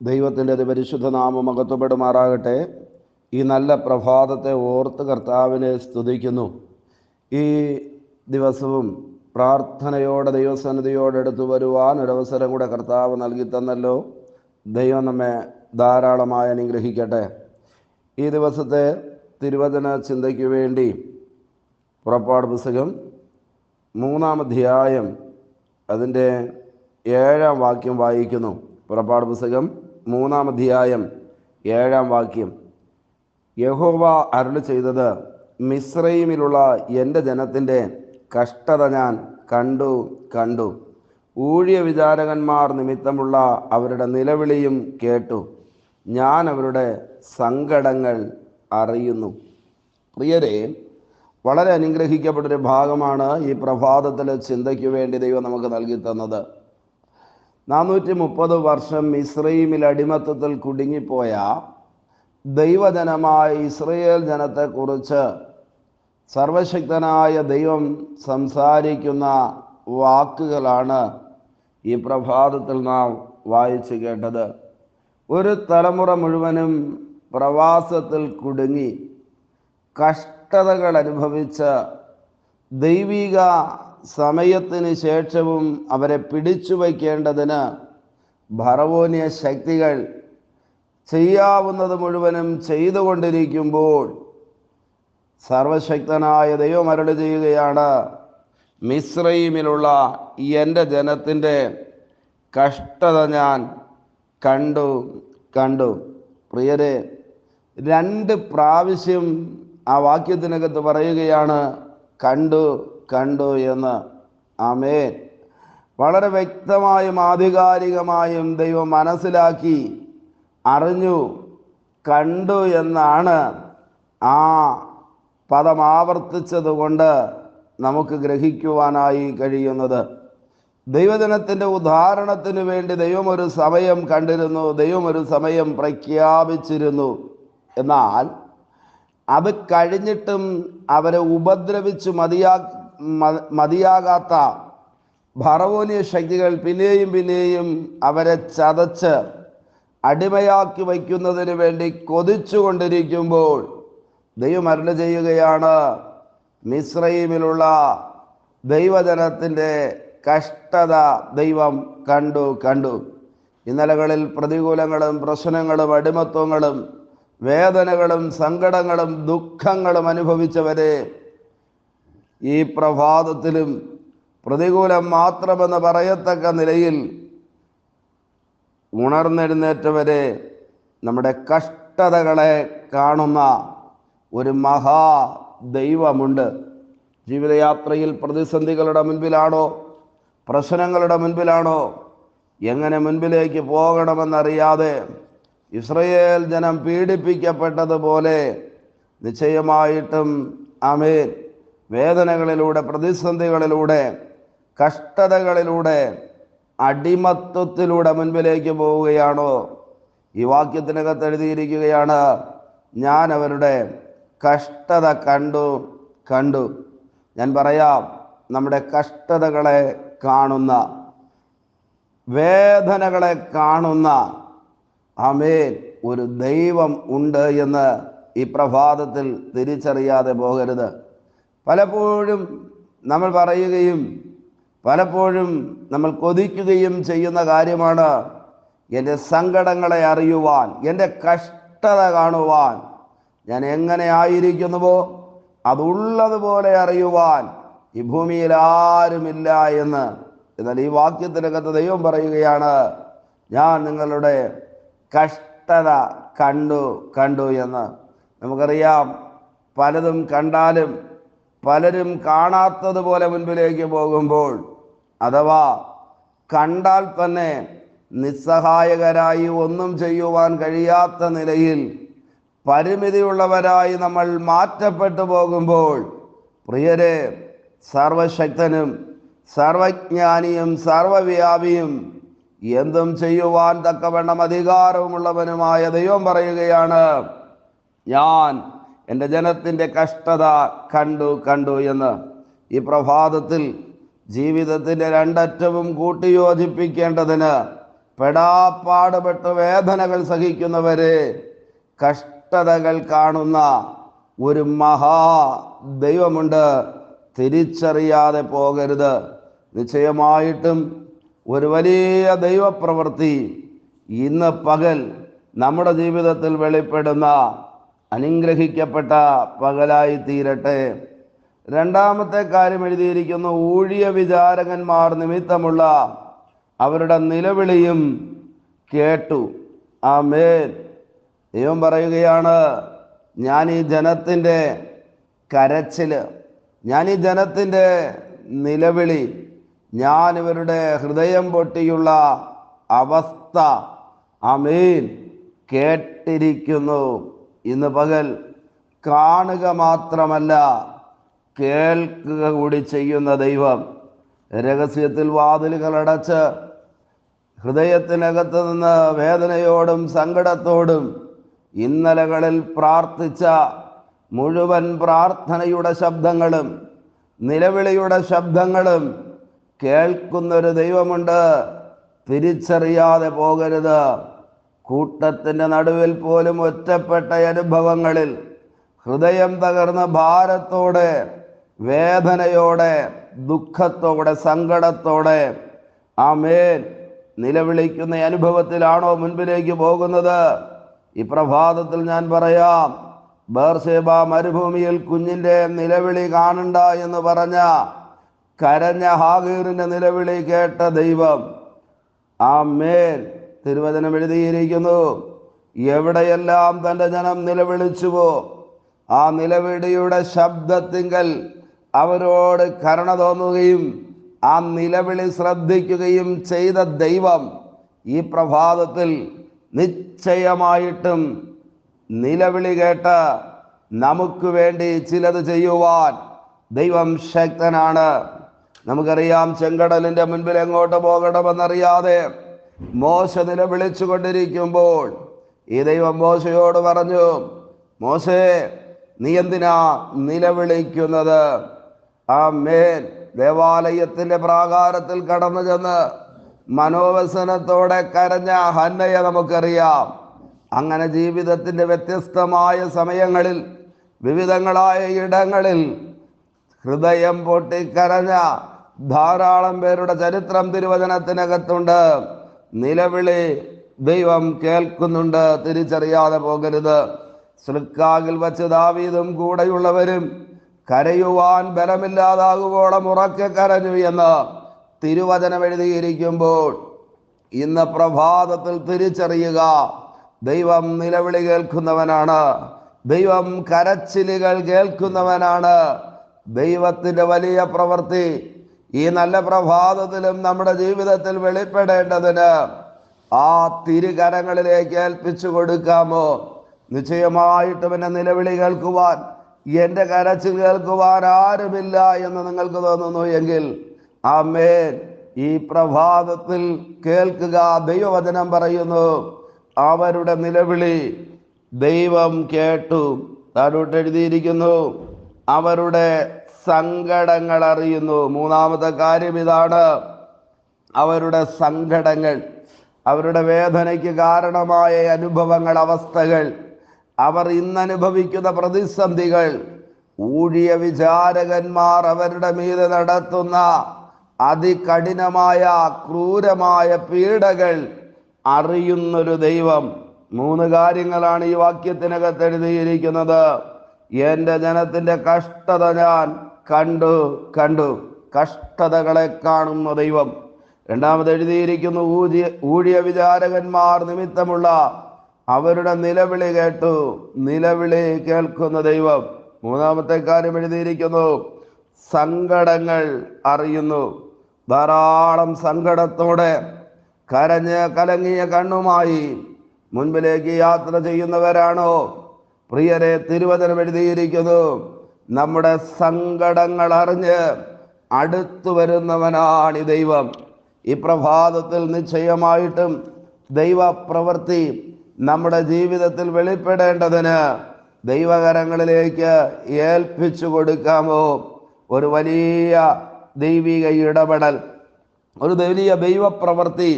ദൈവത്തിൻ്റെ അതിപരിശുദ്ധ നാമം മഹത്വപ്പെടുമാറാകട്ടെ. ഈ നല്ല പ്രഭാതത്തെ ഓർത്ത് കർത്താവിനെ സ്തുതിക്കുന്നു. ഈ ദിവസവും പ്രാർത്ഥനയോടെ ദൈവസന്നിധിയോടെ അടുത്ത് വരുവാൻ ഒരവസരം കൂടെ കർത്താവ് നൽകി തന്നല്ലോ. ദൈവം നമ്മെ ധാരാളമായി അനുഗ്രഹിക്കട്ടെ. ഈ ദിവസത്തെ തിരുവചന ചിന്തയ്ക്ക് വേണ്ടി പുറപ്പാട് പുസ്തകം 3-ാം അധ്യായം അതിൻ്റെ 7-ാം വാക്യം വായിക്കുന്നു. പുറപ്പാട് പുസ്തകം 3-ാം അധ്യായം 7-ാം വാക്യം. യഹോവ അരുളി ചെയ്തത്, മിസ്രയീമിലുള്ള എൻ്റെ ജനത്തിൻ്റെ കഷ്ടത ഞാൻ കണ്ടു. ഊഴിയ വിചാരകന്മാർ നിമിത്തമുള്ള അവരുടെ നിലവിളിയും കേട്ടു. ഞാൻ അവരുടെ സങ്കടങ്ങൾ അറിയുന്നു. പ്രിയരെ, വളരെ അനുഗ്രഹിക്കപ്പെട്ടൊരു ഭാഗമാണ് ഈ പ്രഭാതത്തിലെ ചിന്തയ്ക്ക് വേണ്ടി ദൈവം നമുക്ക് നൽകി തന്നത്. 430 വർഷം മിസ്രയീമിൽ അടിമത്തത്തിൽ കുടുങ്ങിപ്പോയ ദൈവജനമായ ഇസ്രയേൽ ജനത്തെക്കുറിച്ച് സർവശക്തനായ ദൈവം സംസാരിക്കുന്ന വാക്കുകളാണ് ഈ പ്രഭാതത്തിൽ നാം വായിച്ചു കേട്ടത്. ഒരു തലമുറ മുഴുവനും പ്രവാസത്തിൽ കുടുങ്ങി കഷ്ടതകൾ അനുഭവിച്ച് ദൈവിക സമയത്തിന് ശേഷവും അവരെ പിടിച്ചു വയ്ക്കേണ്ടതിന് ഫറവോന്യ ശക്തികൾ ചെയ്യാവുന്നത് മുഴുവനും ചെയ്തുകൊണ്ടിരിക്കുമ്പോൾ സർവശക്തനായ ദൈവം അരുളി ചെയ്യുകയാണ്, മിസ്രയീമിലുള്ള എൻ്റെ ജനത്തിൻ്റെ കഷ്ടത ഞാൻ കണ്ടു. പ്രിയരെ, 2 പ്രാവശ്യം ആ വാക്യത്തിനകത്ത് പറയുകയാണ് കണ്ടു എന്ന്. ആമേൻ. വളരെ വ്യക്തമായും ആധികാരികമായും ദൈവം മനസ്സിലാക്കി അറിഞ്ഞു കണ്ടു എന്നാണ് ആ പദം ആവർത്തിച്ചത് കൊണ്ട് നമുക്ക് ഗ്രഹിക്കുവാനായി കഴിയുന്നത്. ദൈവജനത്തിൻ്റെ ഉദ്ധാരണത്തിന് വേണ്ടി ദൈവം ഒരു സമയം കണ്ടിരുന്നു, ദൈവം ഒരു സമയം പ്രഖ്യാപിച്ചിരുന്നു. എന്നാൽ അത് കഴിഞ്ഞിട്ടും അവരെ ഉപദ്രവിച്ച് മതിയാകാത്ത ഫറവോന്യ ശക്തികൾ പിന്നെയും അവരെ ചതച്ച് അടിമയാക്കി വയ്ക്കുന്നതിന് വേണ്ടി കൊതിച്ചു കൊണ്ടിരിക്കുമ്പോൾ ദൈവം അരുളി ചെയ്യുകയാണ്, മിസ്രയീമിലുള്ള ദൈവജനത്തിൻ്റെ കഷ്ടത ദൈവം കണ്ടു. ഇന്നലകളിൽ പ്രതികൂലങ്ങളും പ്രശ്നങ്ങളും അടിമത്വങ്ങളും വേദനകളും സങ്കടങ്ങളും ദുഃഖങ്ങളും അനുഭവിച്ചവരെ ഈ പ്രഭാതത്തിലും പ്രതികൂലം മാത്രമെന്ന് പറയത്തക്ക നിലയിൽ ഉണർന്നെഴുന്നേറ്റവരെ നമ്മുടെ കഷ്ടതകളെ കാണുന്ന ഒരു മഹാ ദൈവമുണ്ട്. ജീവിതയാത്രയിൽ പ്രതിസന്ധികളുടെ മുൻപിലാണോ, പ്രശ്നങ്ങളുടെ മുൻപിലാണോ, എങ്ങനെ മുൻപിലേക്ക് പോകണമെന്നറിയാതെ ഇസ്രയേൽ ജനം പീഡിപ്പിക്കപ്പെട്ടതുപോലെ നിശ്ചയമായിട്ടും ആമേൻ വേദനകളിലൂടെ, പ്രതിസന്ധികളിലൂടെ, കഷ്ടതകളിലൂടെ, അടിമത്വത്തിലൂടെ മുൻപിലേക്ക് പോവുകയാണോ? ഈ വാക്യത്തിനകത്ത് എഴുതിയിരിക്കുകയാണ്, ഞാൻ അവരുടെ കഷ്ടത കണ്ടു. ഞാൻ പറയാം, നമ്മുടെ കഷ്ടതകളെ കാണുന്ന, വേദനകളെ കാണുന്ന ആമേൻ ഒരു ദൈവം ഉണ്ട് എന്ന് ഈ പ്രഭാതത്തിൽ തിരിച്ചറിയാതെ പോകരുത്. പലപ്പോഴും നമ്മൾ പറയുകയും പലപ്പോഴും നമ്മൾ കൊതിക്കുകയും ചെയ്യുന്ന കാര്യമാണ്, എൻ്റെ സങ്കടങ്ങളെ അറിയുവാൻ, എൻ്റെ കഷ്ടത കാണുവാൻ, ഞാൻ എങ്ങനെ ആയിരിക്കുന്നുവോ അതുള്ളതുപോലെ അറിയുവാൻ ഈ ഭൂമിയിൽ ആരുമില്ല എന്ന്. എന്നാൽ ഈ വാക്യത്തിനകത്ത് ദൈവം പറയുകയാണ്, ഞാൻ നിങ്ങളുടെ കഷ്ടത കണ്ടു എന്ന്. നമുക്കറിയാം, പലതും കണ്ടാലും പലരും കാണാത്തതുപോലെ മുൻപിലേക്ക് പോകുമ്പോൾ, അഥവാ കണ്ടാൽ തന്നെ നിസ്സഹായകരായി ഒന്നും ചെയ്യുവാൻ കഴിയാത്ത നിലയിൽ പരിമിതിയുള്ളവരായി നമ്മൾ മാറ്റപ്പെട്ടു പോകുമ്പോൾ, പ്രിയരെ, സർവശക്തനും സർവജ്ഞാനിയും സർവവ്യാപിയും എന്തും ചെയ്യുവാൻ തക്കവണ്ണം അധികാരവുമുള്ളവനുമായ ദൈവം പറയുകയാണ്, ഞാൻ എൻ്റെ ജനത്തിൻ്റെ കഷ്ടത കണ്ടു എന്ന്. ഈ പ്രഭാതത്തിൽ ജീവിതത്തിൻ്റെ രണ്ടറ്റവും കൂട്ടിയോജിപ്പിക്കേണ്ടതിന് പെടാപ്പാടുപെട്ട് വേദനകൾ സഹിക്കുന്നവരെ, കഷ്ടതകൾ കാണുന്ന ഒരു മഹാ ദൈവമുണ്ട്. തിരിച്ചറിയാതെ പോകരുത്. നിശ്ചയമായിട്ടും ഒരു വലിയ ദൈവപ്രവൃത്തി ഇന്ന് പകൽ നമ്മുടെ ജീവിതത്തിൽ വെളിപ്പെടുന്ന അനുഗ്രഹിക്കപ്പെട്ട പകലായി തീരട്ടെ. രണ്ടാമത്തെ കാര്യം എഴുതിയിരിക്കുന്നു, ഊഴിയ വിചാരകന്മാർ നിമിത്തമുള്ള അവരുടെ നിലവിളിയും കേട്ടു. ആമേൻ. ദൈവം പറയുകയാണ്, ഞാൻ ഈ ജനത്തിൻ്റെ കരച്ചില്, ഞാൻ ഈ ജനത്തിൻ്റെ നിലവിളി, ഞാൻ ഇവരുടെ ഹൃദയം പൊട്ടിയുള്ള അവസ്ഥ, ആമേൻ, കേട്ടിരിക്കുന്നു. ഇന്ന് പകൽ കാണുക മാത്രമല്ല, കേൾക്കുക കൂടി ചെയ്യുന്ന ദൈവം. രഹസ്യത്തിൽ വാതിലുകൾ അടച്ച് ഹൃദയത്തിനകത്ത് നിന്ന് വേദനയോടും സങ്കടത്തോടും ഇന്നലകളിൽ പ്രാർത്ഥിച്ച മുഴുവൻ പ്രാർത്ഥനയുടെ ശബ്ദങ്ങളും നിലവിളിയുടെ ശബ്ദങ്ങളും കേൾക്കുന്നൊരു ദൈവമുണ്ട്. തിരിച്ചറിയാതെ പോകരുത്. കൂട്ടത്തിൻ്റെ നടുവിൽ പോലും ഒറ്റപ്പെട്ട അനുഭവങ്ങളിൽ ഹൃദയം തകർന്ന ഭാരത്തോടെ, വേദനയോടെ, ദുഃഖത്തോടെ, സങ്കടത്തോടെ, ആമേൻ, നിലവിളിക്കുന്ന അനുഭവത്തിലാണോ മുൻപിലേക്ക് പോകുന്നത്? ഈ പ്രഭാതത്തിൽ ഞാൻ പറയാം, ബേർശേബ മരുഭൂമിയിൽ കുഞ്ഞിൻ്റെ നിലവിളി കാണണ്ട എന്ന് പറഞ്ഞ കരഞ്ഞ ഹാഗീറിൻ്റെ നിലവിളി കേട്ട ദൈവം. ആമേൻ. തിരുവചനം എഴുതിയിരിക്കുന്നു, എവിടെയെല്ലാം തൻ്റെ ജനം നിലവിളിച്ചുവോ ആ നിലവിളിയുടെ ശബ്ദത്തിങ്കൽ അവരോട് കരുണ തോന്നുകയും ആ നിലവിളി ശ്രദ്ധിക്കുകയും ചെയ്ത ദൈവം ഈ പ്രഭാതത്തിൽ നിശ്ചയമായിട്ടും നിലവിളി കേട്ട് നമുക്ക് വേണ്ടി ചിലത് ചെയ്യുവാൻ ദൈവം ശക്തനാണ്. നമുക്കറിയാം, ചെങ്കടലിൻ്റെ മുൻപിൽ എങ്ങോട്ട് പോകണമെന്നറിയാതെ മോശ നിലവിളിച്ചു കൊണ്ടിരിക്കുമ്പോൾ ഈ ദൈവം മോശയോട് പറഞ്ഞു, മോശേ, നീ എന്തിനാ നിലവിളിക്കുന്നത്? ആമേൻ. ദേവാലയത്തിൻ്റെ പ്രാകാരത്തിൽ കടന്നു ചെന്ന് മനോവ്യസനത്തോടെ കരഞ്ഞ ഹന്നയെ നമുക്കറിയാം. അങ്ങനെ ജീവിതത്തിൻ്റെ വ്യത്യസ്തമായ സമയങ്ങളിൽ വിവിധങ്ങളായ ഇടങ്ങളിൽ ഹൃദയം പൊട്ടിക്കരഞ്ഞ ധാരാളം പേരുടെ ചരിത്രം തിരുവചനത്തിനകത്തുണ്ട്. നിലവിളി ദൈവം കേൾക്കുന്നുണ്ട്. തിരിച്ചറിയാതെ പോകരുത്. സ്ലിക്കാകിൽ വച്ച് ദാവീദും കൂടെയുള്ളവരും കരയുവാൻ ബലമില്ലാതാകുവോളം ഉറക്കെ കരഞ്ഞു എന്ന് തിരുവചനം എഴുതിയിരിക്കുമ്പോൾ ഇന്ന് പ്രഭാതത്തിൽ തിരിച്ചറിയുക, ദൈവം നിലവിളി കേൾക്കുന്നവനാണ്. ദൈവം കരച്ചിലുകൾ കേൾക്കുന്നവനാണ്. ദൈവത്തിൻ്റെ വലിയ പ്രവൃത്തി ഈ നല്ല പ്രഭാതത്തിലും നമ്മുടെ ജീവിതത്തിൽ വെളിപ്പെടേണ്ടതിന് ആ തിരുകരങ്ങളിലേക്ക് ഏൽപ്പിച്ചു കൊടുക്കാമോ? നിശ്ചയമായിട്ടും എന്നെ നിലവിളി കേൾക്കുവാൻ, എൻ്റെ കരച്ചിൽ കേൾക്കുവാൻ ആരുമില്ല എന്ന് നിങ്ങൾക്ക് തോന്നുന്നു എങ്കിൽ ആമേൻ, ഈ പ്രഭാതത്തിൽ കേൾക്കുക. ദൈവവചനം പറയുന്നു, അവരുടെ നിലവിളി ദൈവം കേട്ടു. താഴോട്ട് എഴുതിയിരിക്കുന്നു, അവരുടെ സങ്കടങ്ങൾ അറിയുന്നു. മൂന്നാമത്തെ കാര്യം ഇതാണ്, അവരുടെ സങ്കടങ്ങൾ, അവരുടെ വേദനയ്ക്ക് കാരണമായ അനുഭവങ്ങൾ, അവസ്ഥകൾ, അവർ ഇന്നനുഭവിക്കുന്ന പ്രതിസന്ധികൾ, ഊഴിയ വിചാരകന്മാർ അവരുടെ മീതെ നടത്തുന്ന അതികഠിനമായ ക്രൂരമായ പീഡകൾ അറിയുന്നൊരു ദൈവം. മൂന്ന് കാര്യങ്ങളാണ് ഈ വാക്യത്തിനകത്ത് എഴുതിയിരിക്കുന്നത്. എൻ്റെ ജനത്തിൻ്റെ കഷ്ടത ഞാൻ കണ്ടു. കഷ്ടതകളെ കാണുന്ന ദൈവം. രണ്ടാമത് എഴുതിയിരിക്കുന്നു, ഊഴിയ വിചാരകന്മാർ നിമിത്തമുള്ള അവരുടെ നിലവിളി കേട്ടു. നിലവിളി കേൾക്കുന്ന ദൈവം. മൂന്നാമത്തെ കാര്യം എഴുതിയിരിക്കുന്നു, സങ്കടങ്ങൾ അറിയുന്നു. ധാരാളം സങ്കടത്തോടെ കരഞ്ഞ് കലങ്ങിയ കണ്ണുമായി മുൻപിലേക്ക് യാത്ര ചെയ്യുന്നവരാണോ പ്രിയരെ? തിരുവചനം എഴുതിയിരിക്കുന്നു, നമ്മുടെ സങ്കടങ്ങൾ അറിഞ്ഞ് അടുത്തു വരുന്നവനാണ് ഈ ദൈവം. ഈ പ്രഭാതത്തിൽ നിശ്ചയമായിട്ടും ദൈവപ്രവൃത്തി നമ്മുടെ ജീവിതത്തിൽ വെളിപ്പെടേണ്ടതിന് ദൈവകരങ്ങളിലേക്ക് ഏൽപ്പിച്ചു കൊടുക്കാമോ? ഒരു വലിയ ദൈവിക ഇടപെടൽ, ഒരു വലിയ ദൈവപ്രവൃത്തി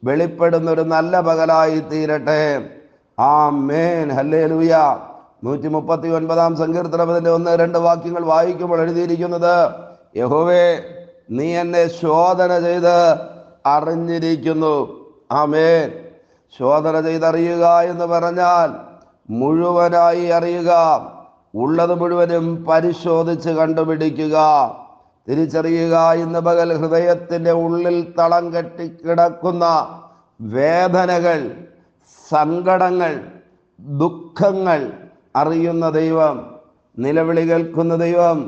വെളിപ്പെടുന്ന ഒരു നല്ല പകലായി തീരട്ടെ. ആമേൻ. ഹല്ലേലൂയ. 139 സങ്കീർത്തനത്തിന്റെ 1-2 വാക്യങ്ങൾ വായിക്കുമ്പോൾ എഴുതിയിരിക്കുന്നത്, യഹോവേ നീ എന്നെ ശോധന ചെയ്ത് അറിഞ്ഞിരിക്കുന്നു. ആമേൻ. ശോധന ചെയ്തറിയുക എന്ന് പറഞ്ഞാൽ മുഴുവനായി അറിയുക, ഉള്ളത് മുഴുവനും പരിശോധിച്ച് കണ്ടുപിടിക്കുക, തിരിച്ചറിയുക. ഇന്ന് പകൽ ഹൃദയത്തിൻ്റെ ഉള്ളിൽ തളം കെട്ടി കിടക്കുന്ന വേദനകൾ, സങ്കടങ്ങൾ, ദുഃഖങ്ങൾ അറിയുന്ന ദൈവം, നിലവിളി കേൾക്കുന്ന ദൈവം,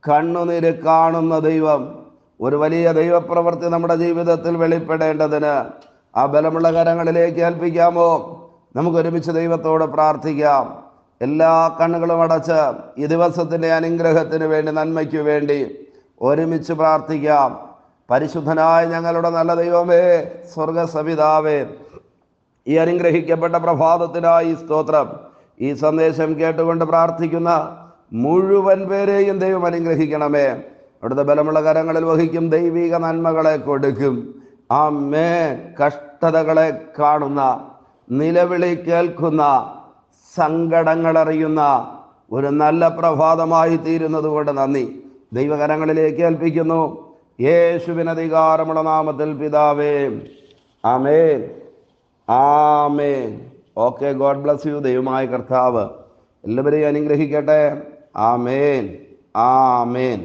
കണ്ണുനീര് കാണുന്ന ദൈവം, ഒരു വലിയ ദൈവപ്രവൃത്തി നമ്മുടെ ജീവിതത്തിൽ വെളിപ്പെടേണ്ടതിന് ആ ബലമുള്ള കരങ്ങളിലേക്ക് ഏൽപ്പിക്കാമോ? നമുക്കൊരുമിച്ച് ദൈവത്തോട് പ്രാർത്ഥിക്കാം. എല്ലാ കണ്ണുകളും അടച്ച് ഈ ദിവസത്തിൻ്റെ അനുഗ്രഹത്തിന് വേണ്ടി, നന്മയ്ക്ക് വേണ്ടി ഒരുമിച്ച് പ്രാർത്ഥിക്കാം. പരിശുദ്ധനായ ഞങ്ങളുടെ നല്ല ദൈവമേ, സ്വർഗസപിതാവേ, ഈ അനുഗ്രഹിക്കപ്പെട്ട പ്രഭാതത്തിനായി സ്തോത്രം. ഈ സന്ദേശം കേട്ടുകൊണ്ട് പ്രാർത്ഥിക്കുന്ന മുഴുവൻ പേരെയും ദൈവം അനുഗ്രഹിക്കണമേ. അവിടുത്തെ ബലമുള്ള കരങ്ങളിൽ വഹിക്കും, ദൈവിക നന്മകളെ കൊടുക്കും. ആമേൻ. കഷ്ടതകളെ കാണുന്ന, നിലവിളി കേൾക്കുന്ന, സങ്കടങ്ങളറിയുന്ന ഒരു നല്ല പ്രഭാതമായി തീരുന്നത് കൊണ്ട് നന്ദി. ദൈവകരങ്ങളിലേക്ക് ഏൽപ്പിക്കുന്നു, യേശുവിൻ അധികാരമുള്ള നാമത്തിൽ പിതാവേ. ആമേൻ. ആമേൻ. Okay, God bless you. ദൈവമായ കർത്താവ് എല്ലാവരെയും അനുഗ്രഹിക്കട്ടെ. ആമേൻ. ആമേൻ.